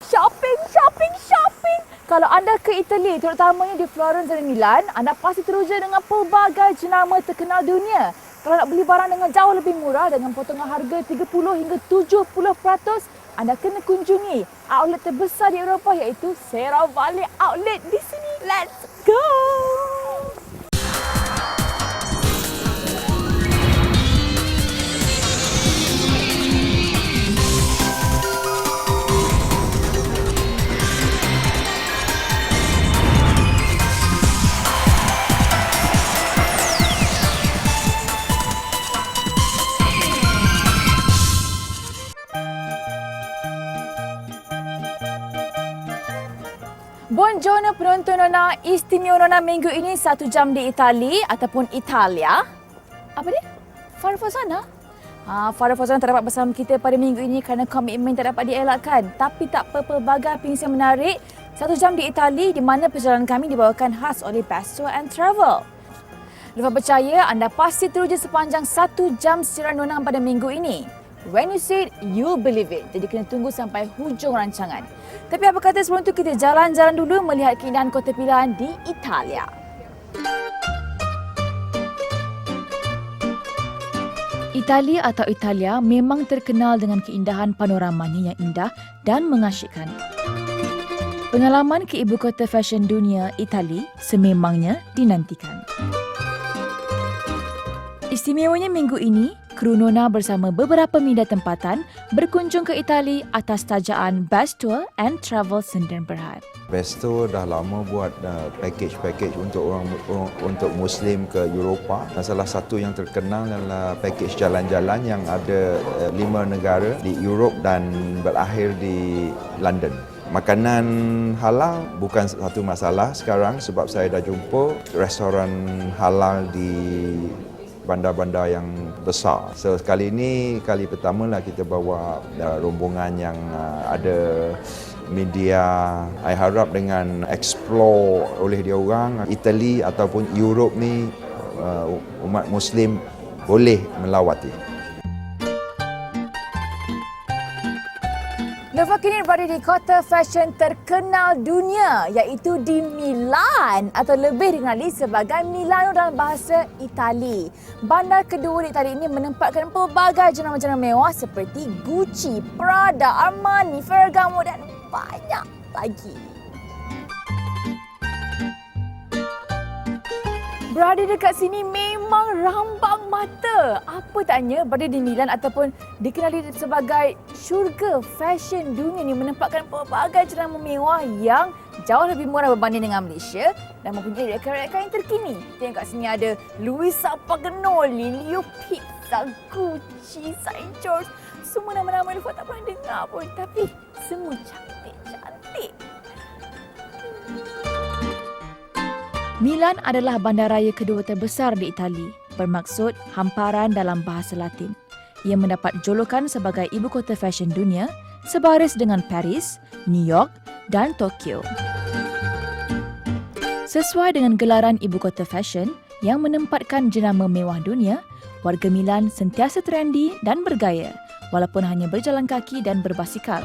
shopping. Kalau anda ke Itali, terutamanya di Florence dan Milan, anda pasti teruja dengan pelbagai jenama terkenal dunia. Kalau nak beli barang dengan jauh lebih murah dengan potongan harga 30 hingga 70%, anda kena kunjungi outlet terbesar di Eropah iaitu Serravalle Outlet di sini. Let's go! Buongiorno penonton Nona, istimewa Nona minggu ini 1 jam di Itali ataupun Italia. Apa dia? Farfosana? Farfosana tak dapat bersama kita pada minggu ini kerana komitmen tak dapat dielakkan. Tapi tak apa, pelbagai pengisian menarik 1 jam di Itali di mana perjalanan kami dibawakan khas oleh Best Tour and Travel. Lupa percaya, anda pasti teruja sepanjang 1 jam siaran Nona pada minggu ini. When you see it, you believe it. Jadi kena tunggu sampai hujung rancangan. Tapi apa kata sebelum tu kita jalan-jalan dulu melihat keindahan kota pilihan di Italia. Italia atau Italia memang terkenal dengan keindahan panoramanya yang indah dan mengasyikkan. Pengalaman ke ibu kota fashion dunia, Itali, sememangnya dinantikan. Istimewanya minggu ini, kru Nona bersama beberapa media tempatan berkunjung ke Itali atas tajaan Best Tour and Travel Sdn Bhd. Best Tour dah lama buat package untuk Muslim ke Eropah. Dan salah satu yang terkenal adalah package jalan-jalan yang ada 5 negara di Europe dan berakhir di London. Makanan halal bukan satu masalah sekarang sebab saya dah jumpa restoran halal di bandar-bandar yang besar. So kali ini kali pertamalah kita bawa rombongan yang ada media. I harap dengan explore oleh dia orang Itali ataupun Europe ni umat Muslim boleh melawati. Nova kini berada di kota fashion terkenal dunia iaitu di Milan atau lebih dikenali sebagai Milano dalam bahasa Itali. Bandar kedua di Itali ini menempatkan pelbagai jenama-jenama mewah seperti Gucci, Prada, Armani, Ferragamo dan banyak lagi. Berada dekat sini memang rambang mata. Apa taknya berada di Milan ataupun dikenali sebagai syurga fashion dunia ni menempatkan pelbagai jenama mewah yang jauh lebih murah berbanding dengan Malaysia dan mempunyai reka-reka yang terkini. Tengok kat sini ada Luisa Paganoli, Leo Pizza, Gucci, Saint George. Semua nama-nama ni tak pernah dengar pun tapi semua cantik-cantik. Milan adalah bandaraya kedua terbesar di Itali, bermaksud hamparan dalam bahasa Latin. Ia mendapat julukan sebagai ibu kota fashion dunia sebaris dengan Paris, New York dan Tokyo. Sesuai dengan gelaran ibu kota fashion yang menempatkan jenama mewah dunia, warga Milan sentiasa trendy dan bergaya walaupun hanya berjalan kaki dan berbasikal.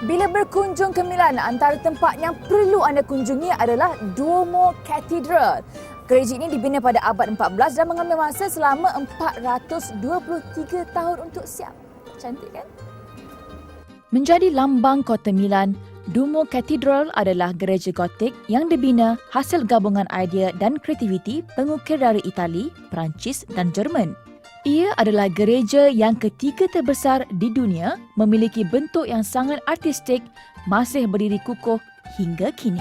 Bila berkunjung ke Milan, antara tempat yang perlu anda kunjungi adalah Duomo Cathedral. Gereja ini dibina pada abad 14 dan mengambil masa selama 423 tahun untuk siap. Cantik kan? Menjadi lambang kota Milan, Duomo Cathedral adalah gereja gotik yang dibina hasil gabungan idea dan kreativiti pengukir dari Itali, Perancis dan Jerman. Ia adalah gereja yang ketiga terbesar di dunia, memiliki bentuk yang sangat artistik, masih berdiri kukuh hingga kini.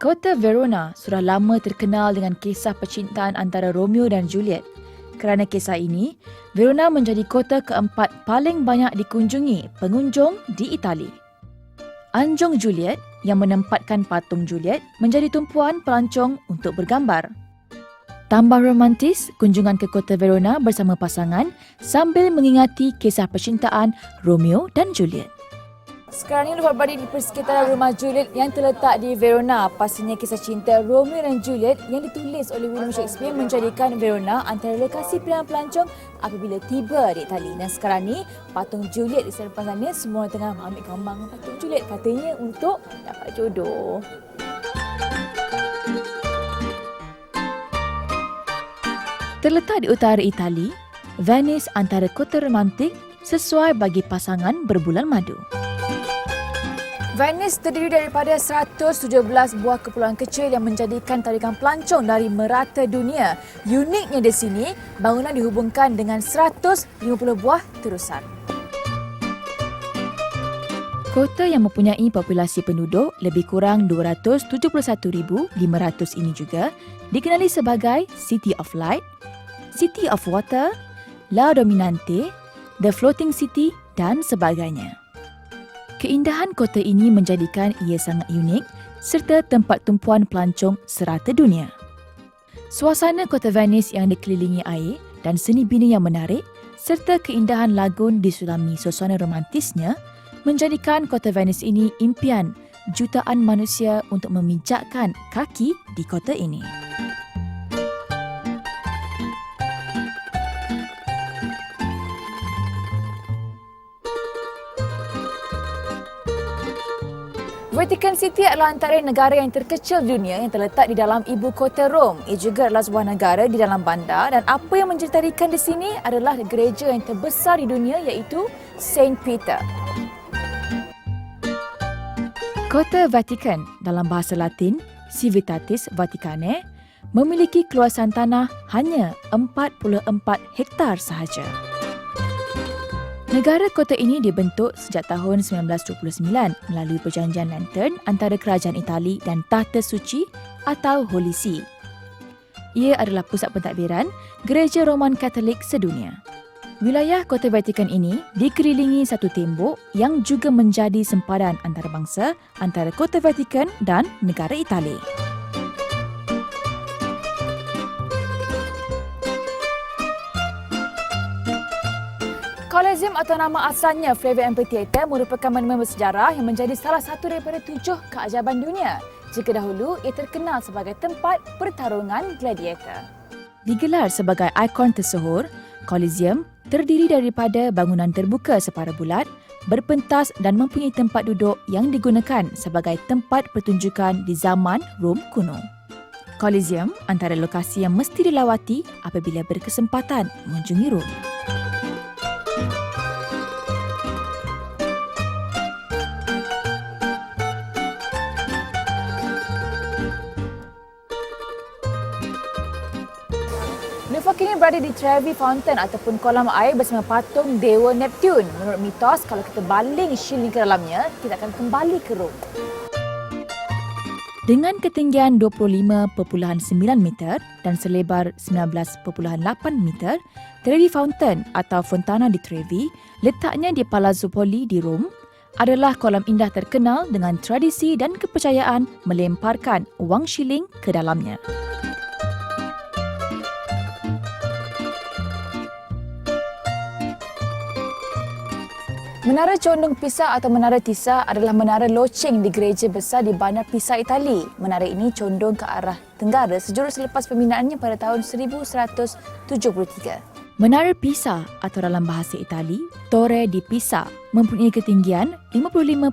Kota Verona sudah lama terkenal dengan kisah percintaan antara Romeo dan Juliet. Kerana kisah ini, Verona menjadi kota keempat paling banyak dikunjungi pengunjung di Itali. Anjung Juliet yang menempatkan patung Juliet menjadi tumpuan pelancong untuk bergambar. Tambah romantis, kunjungan ke kota Verona bersama pasangan sambil mengingati kisah percintaan Romeo dan Juliet. Sekarang ini luar berada di persekitaran rumah Juliet yang terletak di Verona. Pastinya kisah cinta Romeo dan Juliet yang ditulis oleh William Shakespeare menjadikan Verona antara lokasi pilihan pelancong apabila tiba di Itali. Dan sekarang ni patung Juliet di depan sana, semua tengah ambil gambar patung Juliet katanya untuk dapat jodoh. Terletak di utara Itali, Venice antara kota romantik sesuai bagi pasangan berbulan madu. Venice terdiri daripada 117 buah kepulauan kecil yang menjadikan tarikan pelancong dari merata dunia. Uniknya di sini, bangunan dihubungkan dengan 150 buah terusan. Kota yang mempunyai populasi penduduk lebih kurang 271,500 ini juga dikenali sebagai City of Light, City of Water, La Dominante, The Floating City dan sebagainya. Keindahan kota ini menjadikan ia sangat unik serta tempat tumpuan pelancong serata dunia. Suasana kota Venice yang dikelilingi air dan seni bina yang menarik serta keindahan lagun disulami suasana romantisnya menjadikan kota Venice ini impian jutaan manusia untuk memijakkan kaki di kota ini. Vatican City adalah antara negara yang terkecil di dunia yang terletak di dalam ibu kota Rom. Ia juga adalah sebuah negara di dalam bandar dan apa yang menjadi tarikan di sini adalah gereja yang terbesar di dunia iaitu Saint Peter. Kota Vatikan dalam bahasa Latin Civitatis Vaticanae memiliki keluasan tanah hanya 44 hektar sahaja. Negara kota ini dibentuk sejak tahun 1929 melalui perjanjian Lantern antara kerajaan Itali dan Tahta Suci atau Holy See. Ia adalah pusat pentadbiran Gereja Roman Katolik sedunia. Wilayah kota Vatikan ini dikelilingi satu tembok yang juga menjadi sempadan antarabangsa antara kota Vatikan dan negara Itali. Colosseum atau nama asalnya Flavia Amphitheatre merupakan monumen bersejarah yang menjadi salah satu daripada 7 keajaiban dunia. Jika dahulu, ia terkenal sebagai tempat pertarungan gladiator. Digelar sebagai ikon tersohor, Colosseum terdiri daripada bangunan terbuka separa bulat, berpentas dan mempunyai tempat duduk yang digunakan sebagai tempat pertunjukan di zaman Rom kuno. Colosseum antara lokasi yang mesti dilawati apabila berkesempatan mengunjungi Rom. Lufa kini berada di Trevi Fountain ataupun kolam air bersama patung Dewa Neptune. Menurut mitos, kalau kita baling shilling ke dalamnya, kita akan kembali ke Rom. Dengan ketinggian 25.9 meter dan selebar 19.8 meter, Trevi Fountain atau Fontana di Trevi letaknya di Palazzo Poli di Rom adalah kolam indah terkenal dengan tradisi dan kepercayaan melemparkan wang shilling ke dalamnya. Menara Condong Pisa atau Menara Tisa adalah menara loceng di gereja besar di bandar Pisa, Itali. Menara ini condong ke arah tenggara sejurus selepas pembinaannya pada tahun 1173. Menara Pisa atau dalam bahasa Itali, Torre di Pisa, mempunyai ketinggian 55.86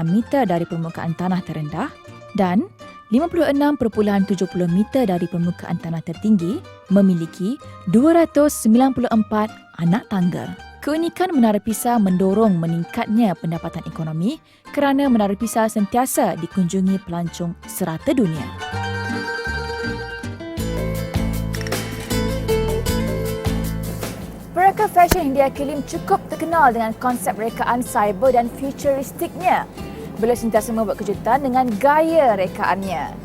meter dari permukaan tanah terendah dan 56.70 meter dari permukaan tanah tertinggi, memiliki 294 anak tangga. Keunikan Menara Pisa mendorong meningkatnya pendapatan ekonomi kerana Menara Pisa sentiasa dikunjungi pelancong serata dunia. Pereka fashion Hindia Kilim cukup terkenal dengan konsep rekaan cyber dan futuristiknya. Beliau sentiasa membuat kejutan dengan gaya rekaannya.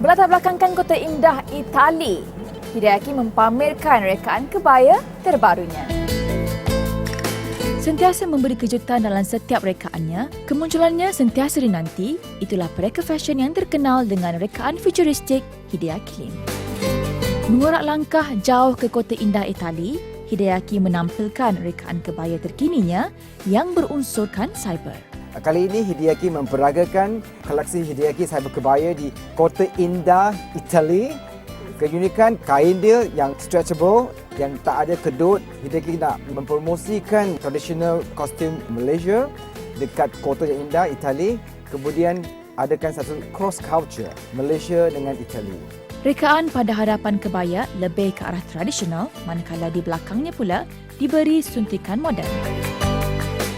Berlatar belakangkan kota indah Itali, Hideaki mempamerkan rekaan kebaya terbarunya. Sentiasa memberi kejutan dalam setiap rekaannya, kemunculannya sentiasa dinanti, itulah pereka fashion yang terkenal dengan rekaan futuristik Hideaki Lim. Mengorak langkah jauh ke kota indah Itali, Hideaki menampilkan rekaan kebaya terkininya yang berunsurkan cyber. Kali ini Hideaki memperagakan koleksi Hideaki Cyber Kebaya di Kota Indah, Itali. Keunikan kain dia yang stretchable, yang tak ada kedut. Hideaki nak mempromosikan traditional kostum Malaysia dekat Kota yang Indah, Itali. Kemudian adakan satu cross culture Malaysia dengan Itali. Rekaan pada hadapan kebaya lebih ke arah tradisional, manakala di belakangnya pula diberi suntikan moden.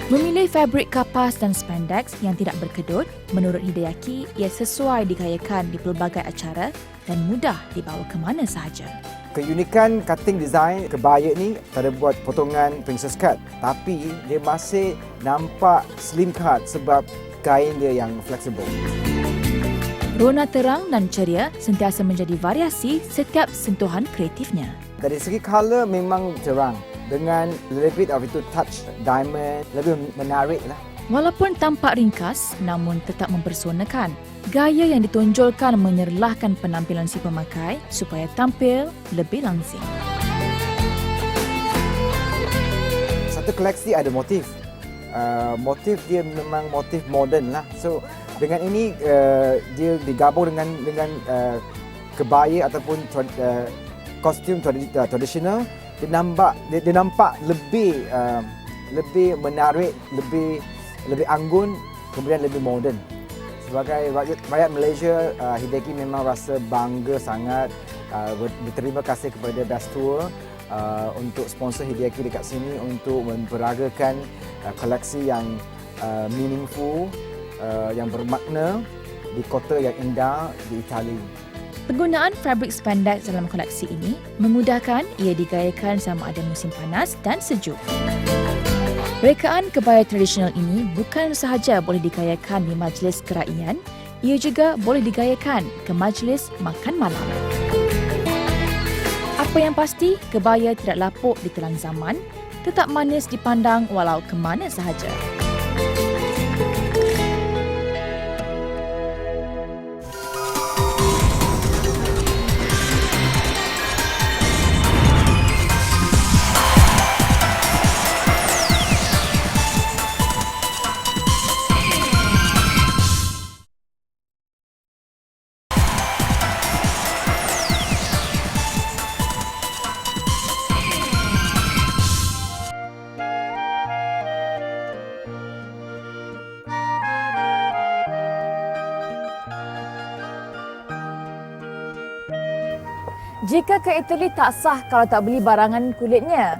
Memilih fabrik kapas dan spandex yang tidak berkedut, menurut Hideaki, ia sesuai digayakan di pelbagai acara dan mudah dibawa ke mana sahaja. Keunikan cutting design kebaya ni tak ada buat potongan princess cut, tapi dia masih nampak slim cut sebab kain dia yang flexible. Rona terang dan ceria sentiasa menjadi variasi setiap sentuhan kreatifnya. Dari segi color memang terang, dengan little bit of itu touch diamond, lebih menarik lah. Walaupun tampak ringkas, namun tetap mempersonakan. Gaya yang ditonjolkan menyerlahkan penampilan si pemakai supaya tampil lebih langsing. Satu koleksi ada motif. Motif dia memang motif moden lah. So dengan ini dia digabung dengan kebaya ataupun kostum tradisional. Dia nampak lebih menarik, lebih anggun, kemudian lebih moden. Sebagai rakyat Malaysia, Hideaki memang rasa bangga sangat, berterima kasih kepada Dastur untuk sponsor Hideaki dekat sini untuk memperagakan koleksi yang meaningful, yang bermakna di kota yang indah di Itali. Penggunaan fabrik spandex dalam koleksi ini memudahkan ia digayakan sama ada musim panas dan sejuk. Rekaan kebaya tradisional ini bukan sahaja boleh digayakan di majlis keraian, ia juga boleh digayakan ke majlis makan malam. Apa yang pasti, kebaya tidak lapuk di telan zaman, tetap manis dipandang walau ke mana sahaja. Jika ke Itali tak sah kalau tak beli barangan kulitnya.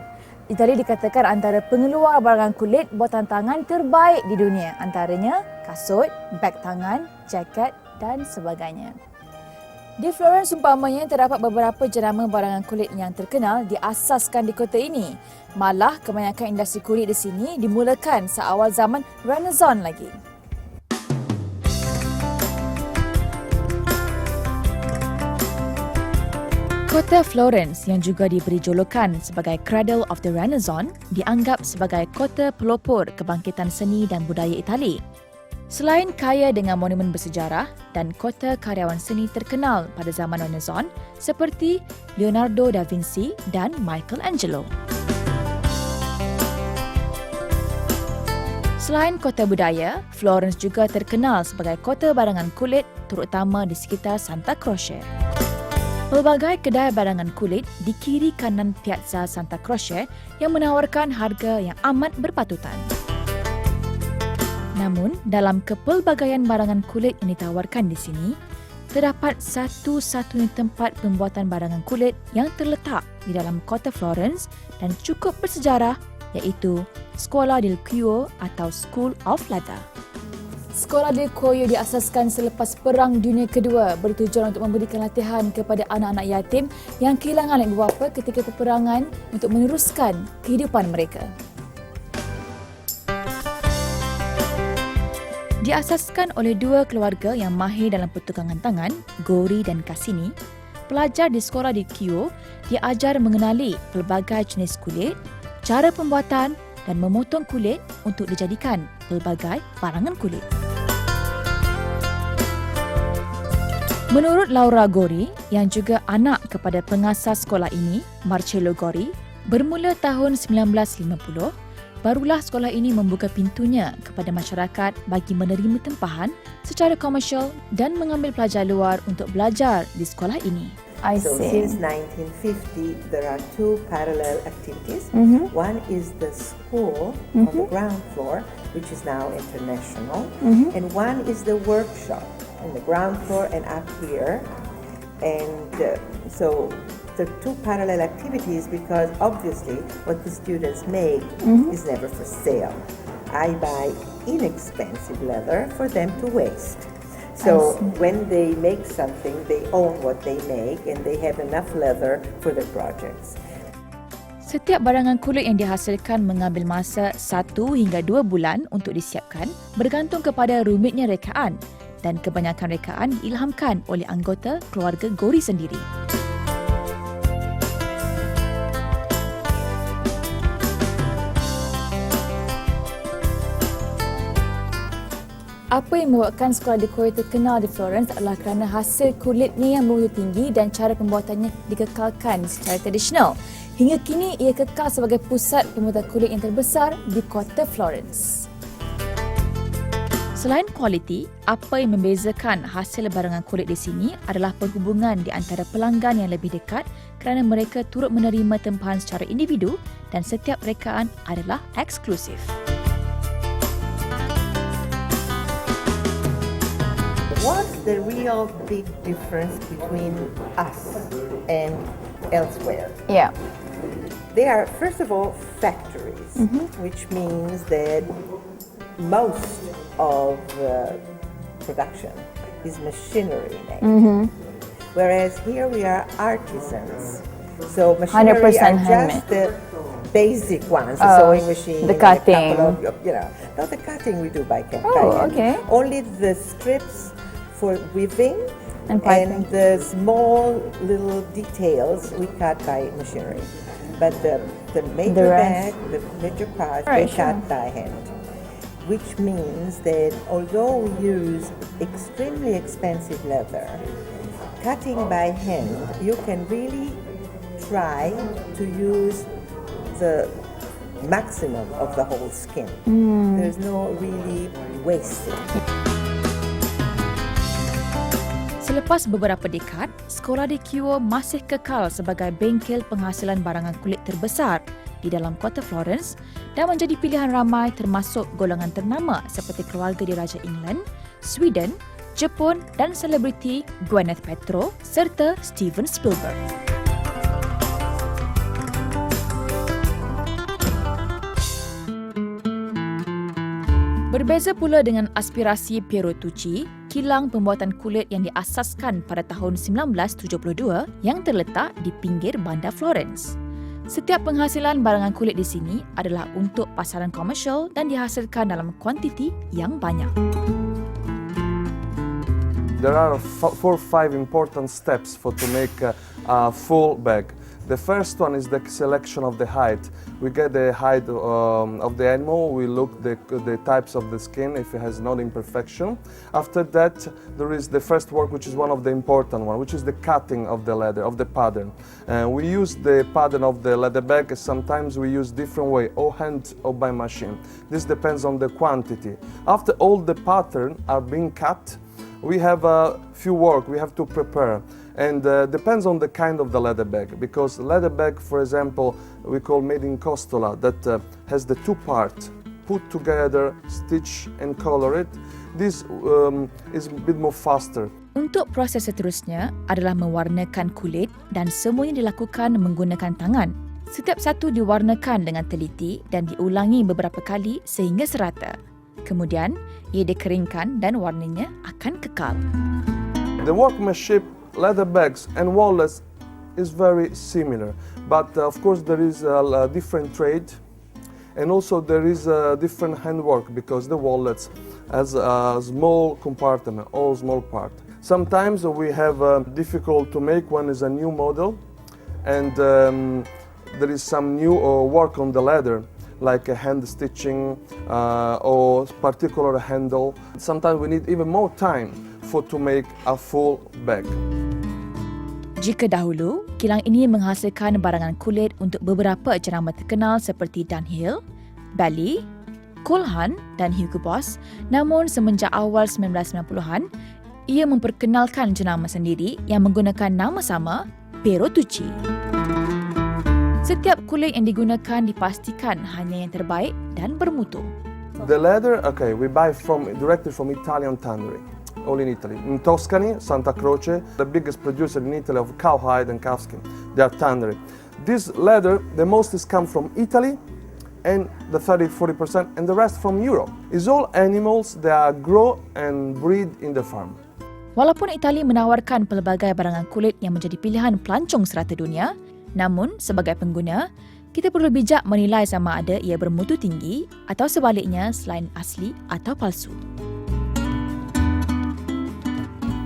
Itali dikatakan antara pengeluar barangan kulit buatan tangan terbaik di dunia. Antaranya kasut, beg tangan, jaket dan sebagainya. Di Florence umpamanya terdapat beberapa jenama barangan kulit yang terkenal diasaskan di kota ini. Malah kebanyakan industri kulit di sini dimulakan seawal zaman Renaissance lagi. Kota Florence yang juga diberi julukan sebagai Cradle of the Renaissance dianggap sebagai kota pelopor kebangkitan seni dan budaya Itali. Selain kaya dengan monumen bersejarah dan kota karyawan seni terkenal pada zaman Renaissance seperti Leonardo da Vinci dan Michelangelo. Selain kota budaya, Florence juga terkenal sebagai kota barangan kulit terutama di sekitar Santa Croce. Pelbagai kedai barangan kulit di kiri kanan Piazza Santa Croce yang menawarkan harga yang amat berpatutan. Namun, dalam kepelbagaian barangan kulit yang ditawarkan di sini, terdapat satu-satunya tempat pembuatan barangan kulit yang terletak di dalam kota Florence dan cukup bersejarah, iaitu Scuola del Cuoio atau School of Leather. Scuola del Cuoio diasaskan selepas Perang Dunia Kedua bertujuan untuk memberikan latihan kepada anak-anak yatim yang kehilangan ibu bapa ketika peperangan untuk meneruskan kehidupan mereka. Diasaskan oleh dua keluarga yang mahir dalam pertukangan tangan, Gori dan Cassini, pelajar di Scuola del Cuoio diajar mengenali pelbagai jenis kulit, cara pembuatan dan memotong kulit untuk dijadikan pelbagai barangan kulit. Menurut Laura Gori, yang juga anak kepada pengasas sekolah ini, Marcello Gori, bermula tahun 1950, barulah sekolah ini membuka pintunya kepada masyarakat bagi menerima tempahan secara komersial dan mengambil pelajar luar untuk belajar di sekolah ini. I So see. since 1950, there are two parallel activities. One is the school on the ground floor, which is now international, and one is the workshop on the ground floor and up here. And so the two parallel activities, because obviously what the students make is never for sale. I buy inexpensive leather for them to waste. So when they make something, they own what they make and they have enough leather for their projects. Setiap barangan kulit yang dihasilkan mengambil masa 1 hingga 2 bulan untuk disiapkan bergantung kepada rumitnya rekaan dan kebanyakan rekaan diilhamkan oleh anggota keluarga Gori sendiri. Apa yang membuatkan sekolah dekor terkenal di Florence adalah kerana hasil kulitnya yang begitu tinggi dan cara pembuatannya dikekalkan secara tradisional. Hingga kini ia kekal sebagai pusat pembuatan kulit yang terbesar di kota Florence. Selain kualiti, apa yang membezakan hasil barangan kulit di sini adalah perhubungan di antara pelanggan yang lebih dekat kerana mereka turut menerima tempahan secara individu dan setiap rekaan adalah eksklusif. What's the real big difference between us and elsewhere? Yeah. They are, first of all, factories, which means that most of production is machinery made. Whereas here we are artisans. So machinery 100% are handmade. just the basic ones, the sewing machine, the and cutting. a couple of, no, the cutting we do by hand. okay. Only the strips for weaving And piping. the small little details we cut by machinery. But the major rest. bag, the major parts, Right, we cut by hand. Which means that although we use extremely expensive leather, cutting by hand, you can really try to use the maximum of the whole skin. There's no really wasting. Selepas beberapa dekad, sekolah di Kew masih kekal sebagai bengkel penghasilan barangan kulit terbesar di dalam kota Florence dan menjadi pilihan ramai termasuk golongan ternama seperti keluarga diraja England, Sweden, Jepun dan selebriti Gwyneth Paltrow serta Steven Spielberg. Berbeza pula dengan aspirasi Piero Tucci, kilang pembuatan kulit yang diasaskan pada tahun 1972 yang terletak di pinggir bandar Florence. Setiap penghasilan barangan kulit di sini adalah untuk pasaran komersial dan dihasilkan dalam kuantiti yang banyak. There are 4 or 5 important steps to make a full bag. The first one is the selection of the height. We get the height of the animal, we look the types of the skin if it has no imperfection. After that, there is the first work, which is one of the important one, which is the cutting of the leather, of the pattern. We use the pattern of the leather bag, sometimes we use different way, or hand or by machine. This depends on the quantity. After all the pattern are being cut, we have a few work we have to prepare. And depends on the kind of the leather bag, because leather bag, for example, we call made in Costola, that has the 2 parts, put together, stitch and color it. This is a bit more faster. Untuk proses seterusnya adalah mewarnakan kulit dan semuanya dilakukan menggunakan tangan. Setiap satu diwarnakan dengan teliti dan diulangi beberapa kali sehingga serata. Kemudian, ia dikeringkan dan warnanya akan kekal. The workmanship, leather bags and wallets is very similar, but of course there is a different trade, and also there is a different handwork because the wallets has a small compartment, all small part. Sometimes we have difficult to make when is a new model, and there is some new work on the leather, like a hand stitching or particular handle. Sometimes we need even more time to make a full bag. Jika dahulu, kilang ini menghasilkan barangan kulit untuk beberapa jenama terkenal seperti Dunhill, Bali, Kulhan dan Hugo Boss, namun semenjak awal 1990-an, ia memperkenalkan jenama sendiri yang menggunakan nama sama Bertolucci. Setiap kulit yang digunakan dipastikan hanya yang terbaik dan bermutu. The leather, okay, we buy directly from Italian tannery, all in Italy. In Tuscany, Santa Croce, the biggest producer in Italy of cowhide and calfskin. They are tannery. This leather, the most is come from Italy, and the 30-40%, and the rest from Europe. It's all animals that grow and breed in the farm. Walaupun Itali menawarkan pelbagai barangan kulit yang menjadi pilihan pelancong serata dunia, namun sebagai pengguna, kita perlu bijak menilai sama ada ia bermutu tinggi atau sebaliknya selain asli atau palsu.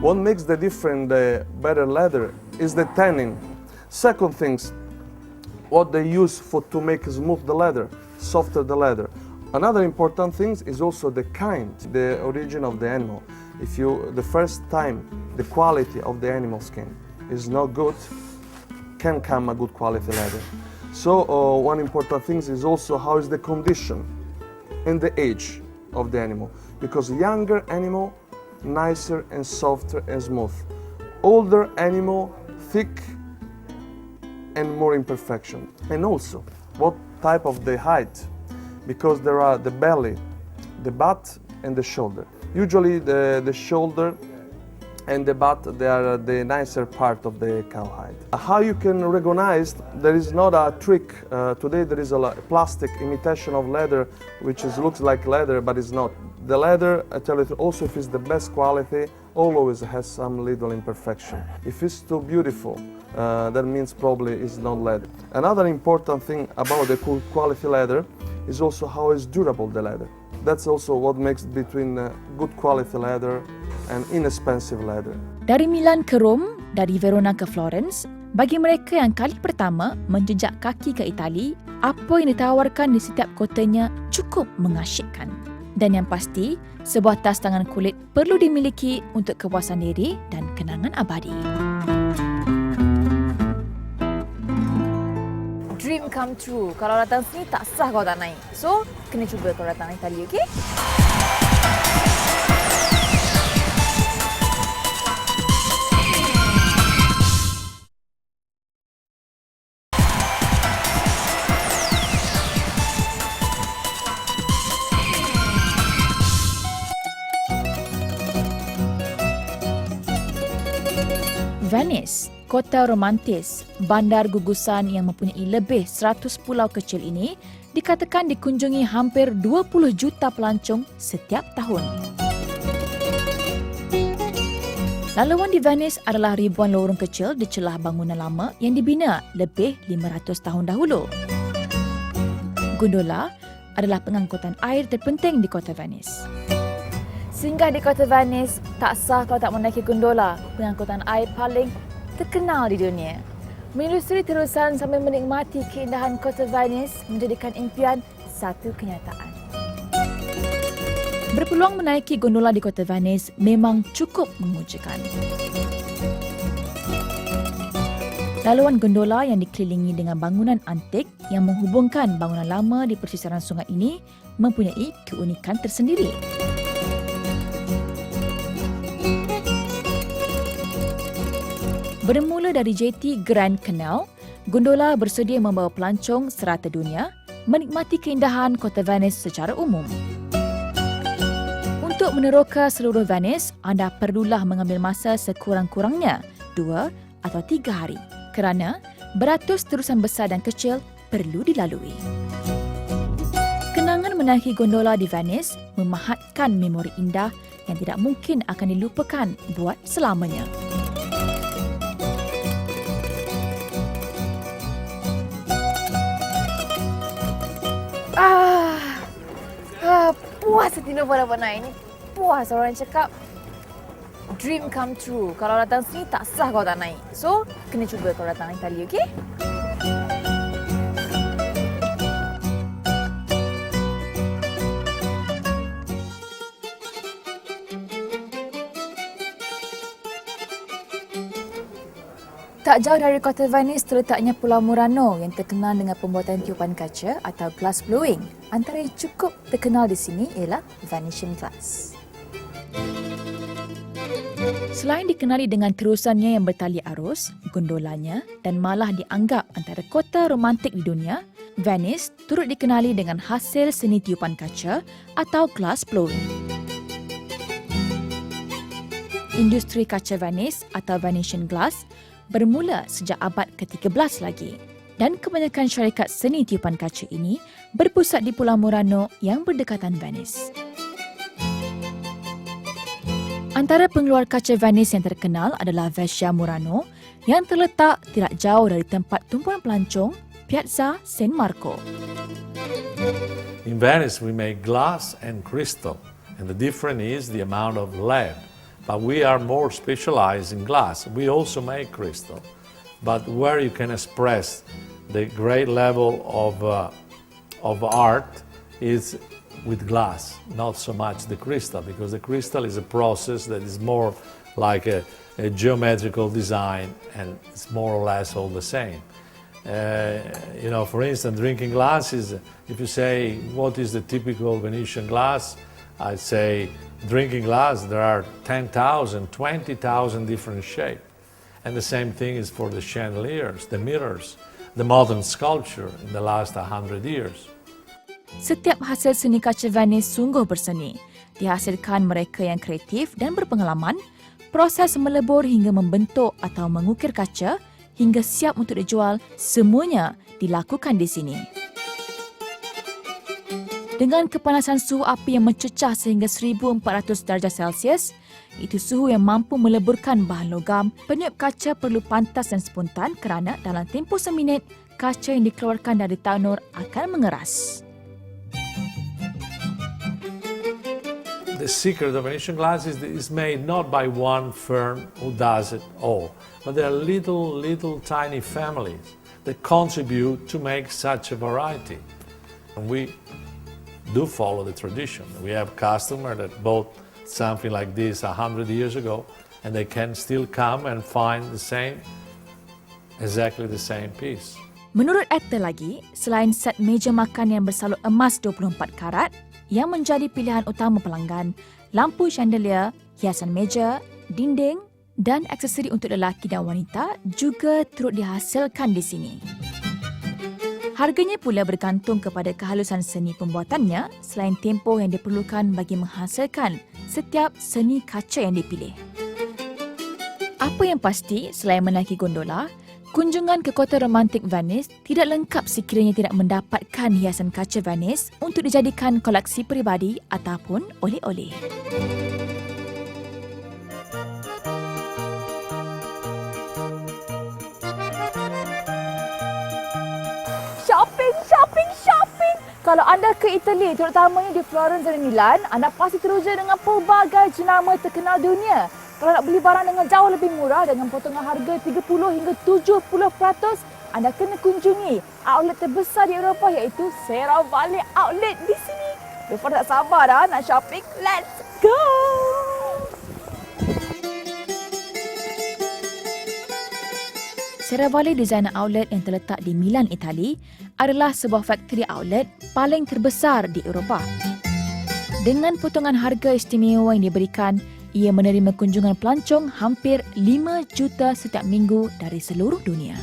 What makes the different, the better leather is the tanning. Second things, what they use to make smooth the leather, softer the leather. Another important thing is also the kind, the origin of the animal. If the first time the quality of the animal skin is not good, can come a good quality leather. So one important thing is also how is the condition and the age of the animal. Because younger animal, nicer and softer and smooth. Older animal, thick and more imperfection. And also, what type of the height? Because there are the belly, the butt and the shoulder. Usually the shoulder and the butt, they are the nicer part of the cowhide. How you can recognize, there is not a trick. Today there is a plastic imitation of leather, which looks like leather, but it's not. The leather, I tell you, also if it's the best quality, always has some little imperfection. If it's too beautiful, that means probably it's not leather. Another important thing about the good quality leather is also how is durable the leather. That's also what makes between good quality leather and inexpensive leather. Dari Milan ke Rome, dari Verona ke Florence, bagi mereka yang kali pertama menjejak kaki ke Itali, apa yang ditawarkan di setiap kotanya cukup mengasyikkan. Dan yang pasti, sebuah tas tangan kulit perlu dimiliki untuk kepuasan diri dan kenangan abadi. Dream come true. Kalau datang sini tak sah kalau tak naik. So, kena cuba kalau datang Itali, okey? Venice, kota romantis, bandar gugusan yang mempunyai lebih 100 pulau kecil ini dikatakan dikunjungi hampir 20 juta pelancong setiap tahun. Laluan di Venice adalah ribuan lorong kecil di celah bangunan lama yang dibina lebih 500 tahun dahulu. Gondola adalah pengangkutan air terpenting di kota Venice. Singgah di kota Venice, tak sah kalau tak menaiki gondola, pengangkutan air paling terkenal di dunia. Menelusuri terusan sambil menikmati keindahan kota Venice menjadikan impian satu kenyataan. Berpeluang menaiki gondola di kota Venice memang cukup memujakan. Laluan gondola yang dikelilingi dengan bangunan antik yang menghubungkan bangunan lama di persisiran sungai ini mempunyai keunikan tersendiri. Bermula dari jeti Grand Canal, gondola bersedia membawa pelancong serata dunia menikmati keindahan kota Venice secara umum. Untuk meneroka seluruh Venice, anda perlulah mengambil masa sekurang-kurangnya 2 atau 3 hari kerana beratus terusan besar dan kecil perlu dilalui. Kenangan menaiki gondola di Venice memahatkan memori indah yang tidak mungkin akan dilupakan buat selamanya. Puas hati pada ini. Puas orang yang cakap dream come true. Kalau datang sini tak sah kalau tak naik. So, kena cuba kalau datang Itali, okey? Tak jauh dari kota Venice terletaknya Pulau Murano yang terkenal dengan pembuatan tiupan kaca atau glass blowing. Antara yang cukup terkenal di sini ialah Venetian glass. Selain dikenali dengan terusannya yang bertali arus, gondolanya dan malah dianggap antara kota romantik di dunia, Venice turut dikenali dengan hasil seni tiupan kaca atau glass blowing. Industri kaca Venice atau Venetian glass bermula sejak abad ke-13 lagi dan kebanyakan syarikat seni tiupan kaca ini berpusat di Pulau Murano yang berdekatan Venice. Antara pengeluar kaca Venice yang terkenal adalah Vescia Murano yang terletak tidak jauh dari tempat tumpuan pelancong Piazza San Marco. In Venice we make glass and crystal, and the difference is the amount of lead. But we are more specialized in glass. We also make crystal. But where you can express the great level of art is with glass, not so much the crystal, because the crystal is a process that is more like a geometrical design, and it's more or less all the same. For instance, drinking glass is, if you say, what is the typical Venetian glass? I'd say, drinking glass, there are 10,000, 20,000 different shapes. And the same thing is for the chandeliers, the mirrors, the modern sculpture in the last 100 years. Setiap hasil seni kaca Venice sungguh berseni. Dihasilkan mereka yang kreatif dan berpengalaman, proses melebur hingga membentuk atau mengukir kaca hingga siap untuk dijual, semuanya dilakukan di sini. Dengan kepanasan suhu api yang mencecah sehingga 1400 darjah Celsius, itu suhu yang mampu meleburkan bahan logam, peniup kaca perlu pantas dan spontan kerana dalam tempoh seminit, kaca yang dikeluarkan dari tanur akan mengeras. The secret of Venetian glass is made not by one firm who does it all, but there are little tiny families that contribute to make such a variety. And we do follow the tradition. We have customers that bought something like this 100 years ago, and they can still come and find exactly the same piece. Menurut Ethel lagi, selain set meja makan yang bersalut emas 24 karat, yang menjadi pilihan utama pelanggan, lampu chandelier, hiasan meja, dinding dan aksesori untuk lelaki dan wanita juga turut dihasilkan di sini. Harganya pula bergantung kepada kehalusan seni pembuatannya selain tempoh yang diperlukan bagi menghasilkan setiap seni kaca yang dipilih. Apa yang pasti, selain menaiki gondola, kunjungan ke kota romantik Venice tidak lengkap sekiranya tidak mendapatkan hiasan kaca Venice untuk dijadikan koleksi peribadi ataupun oleh-oleh. Shopping! Kalau anda ke Itali, terutamanya di Florence dan Milan, anda pasti teruja dengan pelbagai jenama terkenal dunia. Kalau nak beli barang dengan jauh lebih murah dengan potongan harga 30 hingga 70%, anda kena kunjungi outlet terbesar di Eropah iaitu Serravalle Outlet di sini. Lepas tak sabar dah nak shopping, let's go! Serravalle Designer Outlet yang terletak di Milan, Itali adalah sebuah factory outlet paling terbesar di Eropah. Dengan potongan harga istimewa yang diberikan, ia menerima kunjungan pelancong hampir 5 juta setiap minggu dari seluruh dunia.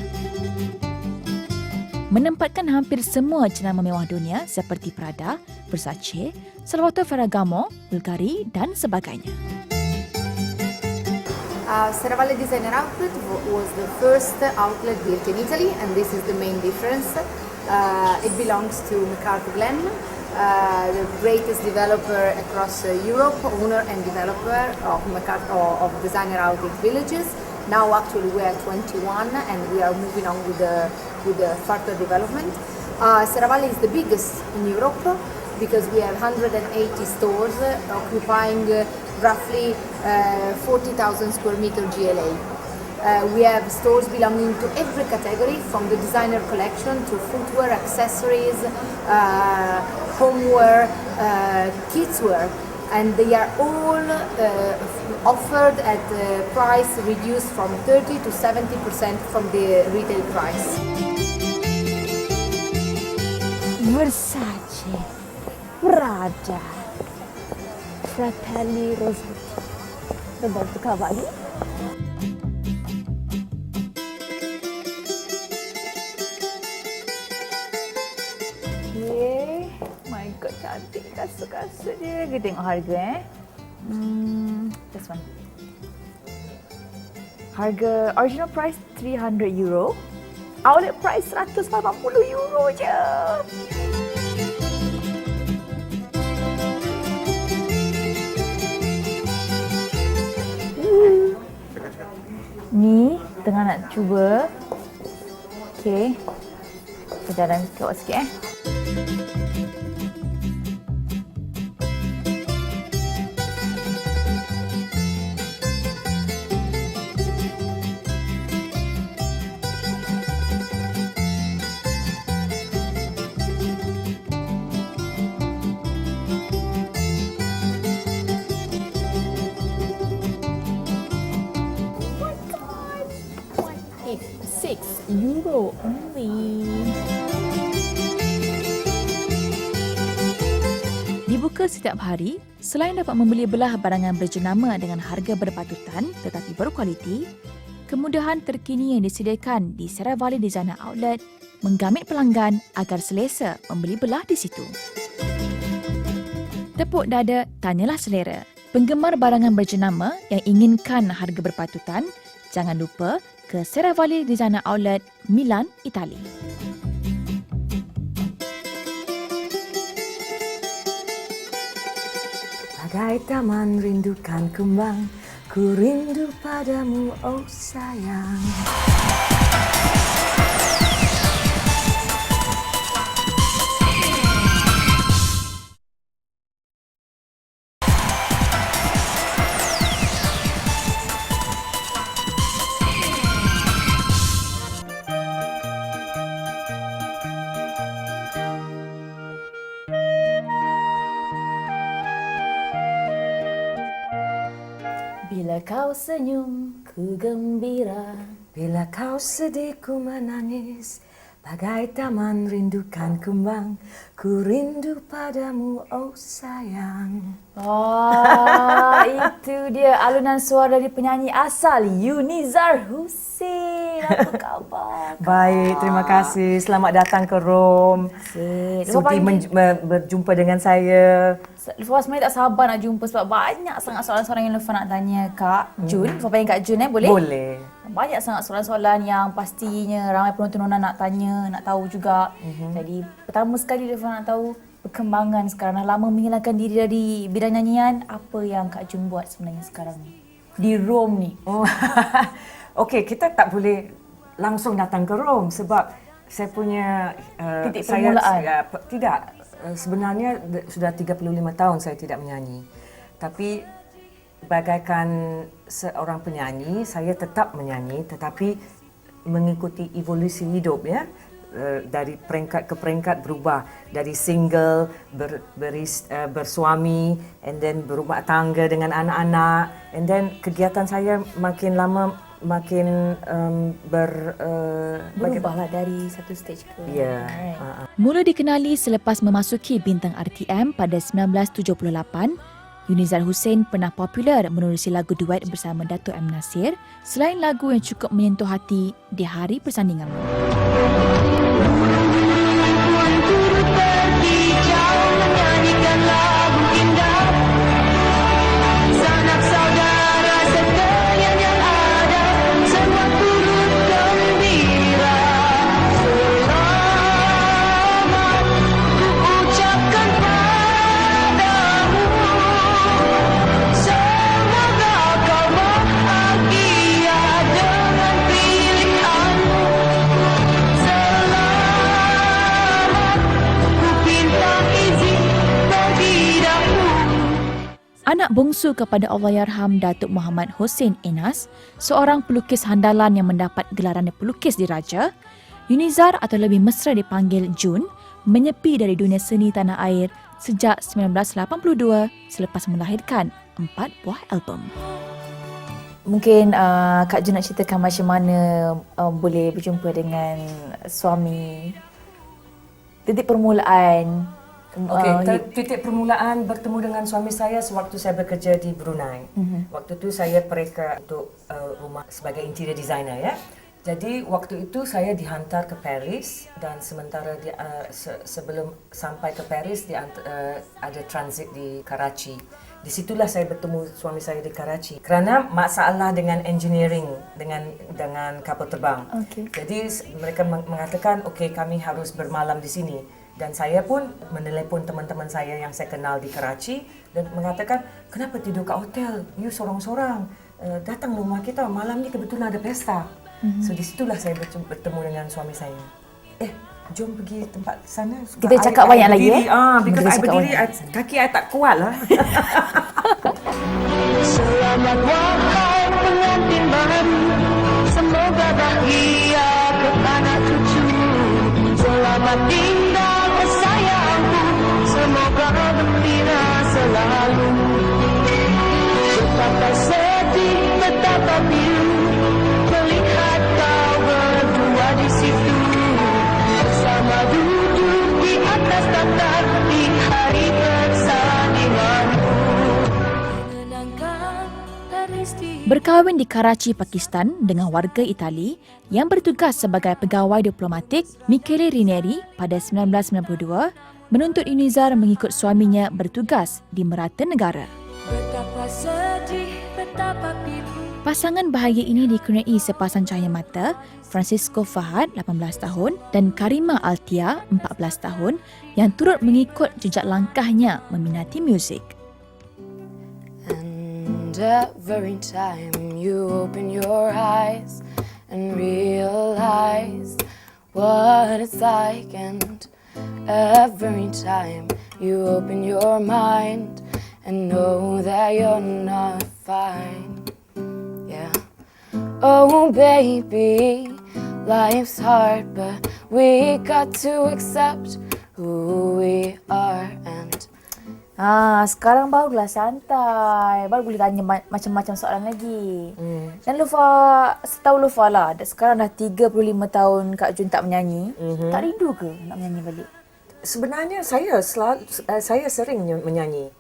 Menempatkan hampir semua jenama mewah dunia seperti Prada, Versace, Salvatore Ferragamo, Bulgari dan sebagainya. Serravalle Designer Outlet was the first outlet built in Italy, and this is the main difference. It belongs to MacArthur Glen, the greatest developer across Europe, owner and developer of designer outlet villages. Now actually we are 21 and we are moving on with the further development. Serravalle is the biggest in Europe because we have 180 stores occupying roughly 40,000 square meter GLA. We have stores belonging to every category, from the designer collection to footwear, accessories, homeware, kidswear, and they are all offered at a price reduced from 30 to 70% from the retail price. Versace, Prada, Fratelli Rosati. Roberto Cavalli. Okay. My God, cantik kasut-kasut dia. Kita tengok harga this one. Harga original price €300. Outlet price €180 je. Ni tengah nak cuba. Okey. Kita jalan keluar sikit €6 only. Dibuka setiap hari, selain dapat membeli belah barangan berjenama dengan harga berpatutan tetapi berkualiti, kemudahan terkini yang disediakan di Sierra Valley Designer Outlet menggamit pelanggan agar selesa membeli belah di situ. Tepuk dada, tanyalah selera. Penggemar barangan berjenama yang inginkan harga berpatutan, jangan lupa ke Sierra Valley Designer Outlet, Milan, Itali. Bagai taman rindukan kembang, ku rindu padamu, oh sayang. Bila kau senyum, ku gembira. Bila kau sedih ku menangis, bagai taman rindukan kembang, ku rindu padamu, oh sayang. Wah, itu dia alunan suara dari penyanyi asal Yunizar Hussein. Apa khabar? Baik, terima kasih. Selamat datang ke Rom. Sudi berjumpa dengan saya. Lufa sebenarnya tak sabar nak jumpa sebab banyak sangat soalan-soalan yang Lufa nak tanya Kak Jun. Lufa panggil Kak Jun boleh? Boleh. Banyak sangat soalan-soalan yang pastinya ramai penonton-penonton nak tanya, nak tahu juga. Jadi pertama sekali Lufa nak tahu perkembangan sekarang. Dah lama menghilangkan diri dari bidang nyanyian. Apa yang Kak Jun buat sebenarnya sekarang ni? Di Rom ni. Oh. Okey, kita tak boleh langsung datang ke Rom sebab saya punya titik permulaan. Tidak. Sebenarnya sudah 35 tahun saya tidak menyanyi. Tapi bagaikan seorang penyanyi, saya tetap menyanyi tetapi mengikuti evolusi hidup ya. Dari peringkat ke peringkat berubah, dari single bersuami and then berumah tangga dengan anak-anak, and then kegiatan saya makin lama makin berubahlah dari satu stage ke ya. Mula dikenali selepas memasuki bintang RTM pada 1978, Yunizar Hussein pernah popular menerusi lagu duet bersama Dato' M. Nasir selain lagu yang cukup menyentuh hati di hari persandinganmu. Anak bongsu kepada Allahyarham Datuk Muhammad Hussein Enas, seorang pelukis handalan yang mendapat gelaran pelukis diraja, Yunizar atau lebih mesra dipanggil Jun, menyepi dari dunia seni tanah air sejak 1982 selepas melahirkan 4 buah album. Mungkin Kak Jun nak ceritakan macam mana boleh berjumpa dengan suami. Titik permulaan. Titik permulaan bertemu dengan suami saya sewaktu saya bekerja di Brunei. Waktu tu saya pereka untuk rumah sebagai interior designer ya. Jadi waktu itu saya dihantar ke Paris dan sementara sebelum sampai ke Paris ada transit di Karachi. Di situlah saya bertemu suami saya di Karachi kerana masalah dengan engineering dengan kapal terbang. Okay. Jadi mereka mengatakan okey kami harus bermalam di sini. Dan saya pun menelepon teman-teman saya yang saya kenal di Karachi dan mengatakan, kenapa tidur kat hotel? You sorang-sorang. Datang rumah kita, malam ni kebetulan ada pesta. So di situlah saya bertemu dengan suami saya. Jom pergi tempat sana. Kita cakap banyak lagi Because I berdiri, kaki I tak kuat lah. Selamat wahai pengantin baru, semoga bahagia ke anak cucu. Selamat tinggal sayangku, semoga gembira selalu. Betapa sedih, betapa pilu, melihat kau berdua di situ. Bersama duduk di atas takhta di hari persandinganmu. Berkahwin di Karachi, Pakistan dengan warga Itali yang bertugas sebagai pegawai diplomatik, Michele Rinieri pada 1992 menuntut Yunizar mengikut suaminya bertugas di merata negara. Pasangan bahagia ini dikurniai sepasang cahaya mata, Francisco Fahad 18 tahun dan Karima Altia 14 tahun yang turut mengikut jejak langkahnya meminati muzik. Every time you open your eyes and realize what it's like, and every time you open your mind and know that you're not fine, yeah. Oh baby, life's hard but we got to accept who we are. And Sekarang barulah santai. Baru boleh tanya macam-macam soalan lagi. Dan Lufa, setahu Lufa lah, sekarang dah 35 tahun Kak Jun tak menyanyi. Tak rindu ke nak menyanyi balik? Sebenarnya saya sering menyanyi.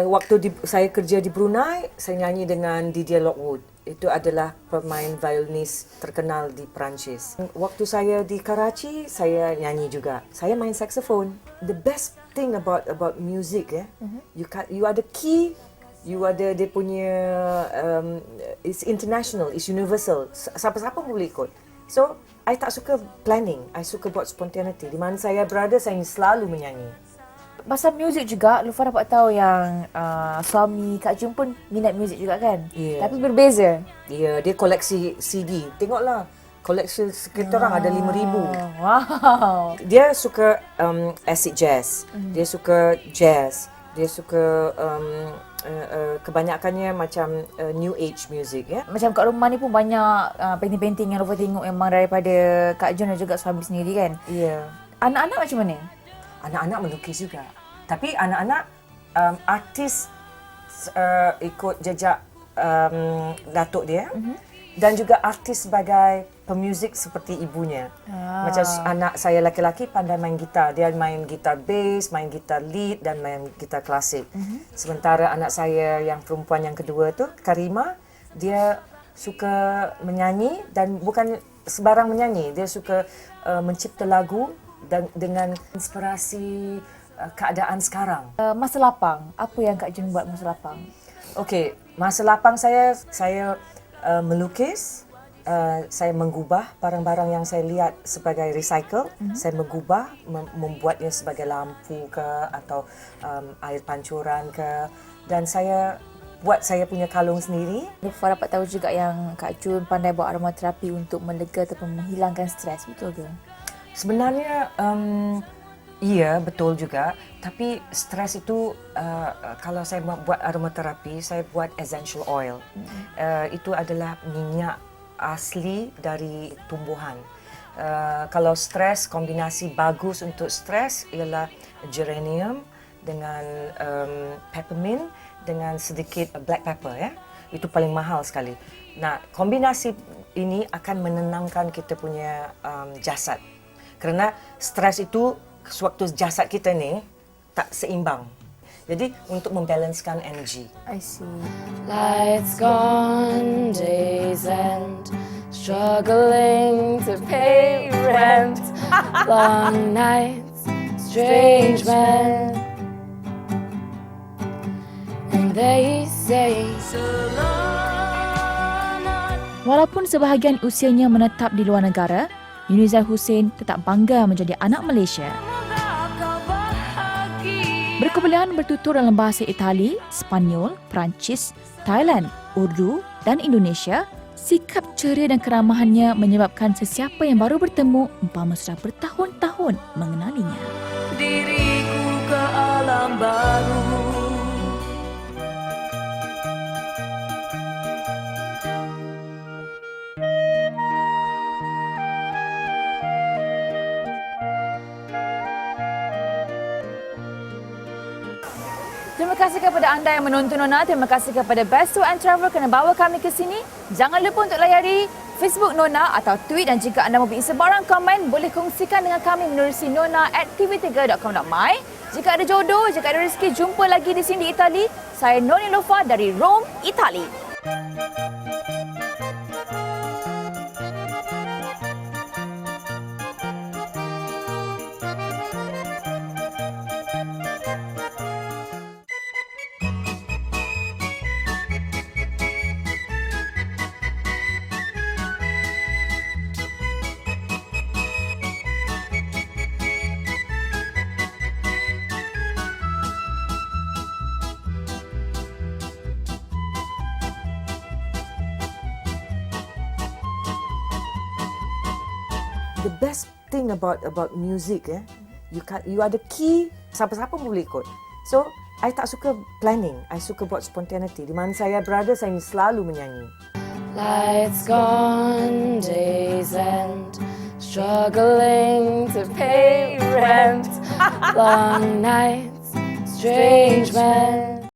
Waktu saya kerja di Brunei, saya nyanyi dengan Didier Lockwood. Itu adalah pemain violinis terkenal di Perancis. Waktu saya di Karachi, saya nyanyi juga. Saya main saxophone. The best thing about music, you ada key, you ada dia punya it's international, it's universal. Siapa-siapa boleh ikut. So, I tak suka planning. I suka buat spontaneity. Di mana saya berada, saya selalu menyanyi. Pasal muzik juga, Lufa dapat tahu yang suami Kak Jun pun minat muzik juga kan? Yeah. Tapi berbeza. Ya, dia koleksi CD. Tengoklah, koleksi kita orang ada 5,000. Wow. Dia suka acid jazz. Dia suka jazz. Dia suka kebanyakannya macam new age music ya. Macam kat rumah ni pun banyak painting-painting yang Lufa tengok memang daripada Kak Jun dan juga suami sendiri kan? Ya. Anak-anak macam mana? Anak-anak melukis juga. Tapi anak-anak artis ikut jejak datuk dia. Dan juga artis sebagai pemuzik seperti ibunya. Macam anak saya lelaki pandai main gitar. Dia main gitar bass, main gitar lead dan main gitar klasik. Sementara anak saya yang perempuan yang kedua tu, Karima, dia suka menyanyi dan bukan sebarang menyanyi. Dia suka mencipta lagu dan dengan inspirasi keadaan sekarang. Masa lapang, apa yang Kak Jun buat masa lapang? Okey, masa lapang saya melukis, saya mengubah barang-barang yang saya lihat sebagai recycle, saya mengubah, membuatnya sebagai lampu ke atau air pancuran ke, dan saya buat saya punya kalung sendiri. Lufa dapat tahu juga yang Kak Jun pandai buat aromaterapi untuk melega ataupun menghilangkan stres, betul ke? Sebenarnya iya, betul juga. Tapi stres itu kalau saya buat aromaterapi, saya buat essential oil. Itu adalah minyak asli dari tumbuhan. Kalau stres, kombinasi bagus untuk stres ialah geranium dengan peppermint dengan sedikit black pepper ya. Itu paling mahal sekali. Nah, kombinasi ini akan menenangkan kita punya jasad. Kerana stres itu sewaktu jasad kita ni tak seimbang. Jadi untuk membalancekan energi. I see. Lights gone, days end, struggling to pay rent. Long nights, strange men. And they say, Walaupun sebahagian usianya menetap di luar negara, Yunizar Hussein tetap bangga menjadi anak Malaysia. Berkebalian bertutur dalam bahasa Itali, Sepanyol, Perancis, Thailand, Urdu dan Indonesia, sikap ceria dan keramahannya menyebabkan sesiapa yang baru bertemu umpama sudah bertahun-tahun mengenalinya. Diriku ke alam baru. Terima kasih kepada anda yang menonton Nona. Terima kasih kepada Best Tour and Travel kerana bawa kami ke sini. Jangan lupa untuk layari Facebook Nona atau tweet, dan jika anda mempunyai sebarang komen, boleh kongsikan dengan kami menerusi nona@tv3.com.my. Jika ada jodoh, jika ada rezeki, jumpa lagi di sini di Itali. Saya Noni Lofa dari Rome, Itali. The best thing about music, you ada key, siapa-siapa boleh ikut. So, I tak suka planning, I suka buat spontaneity. Di mana saya berada, saya selalu menyanyi. lights gone, days end, struggling to pay rent. Long nights, strange men.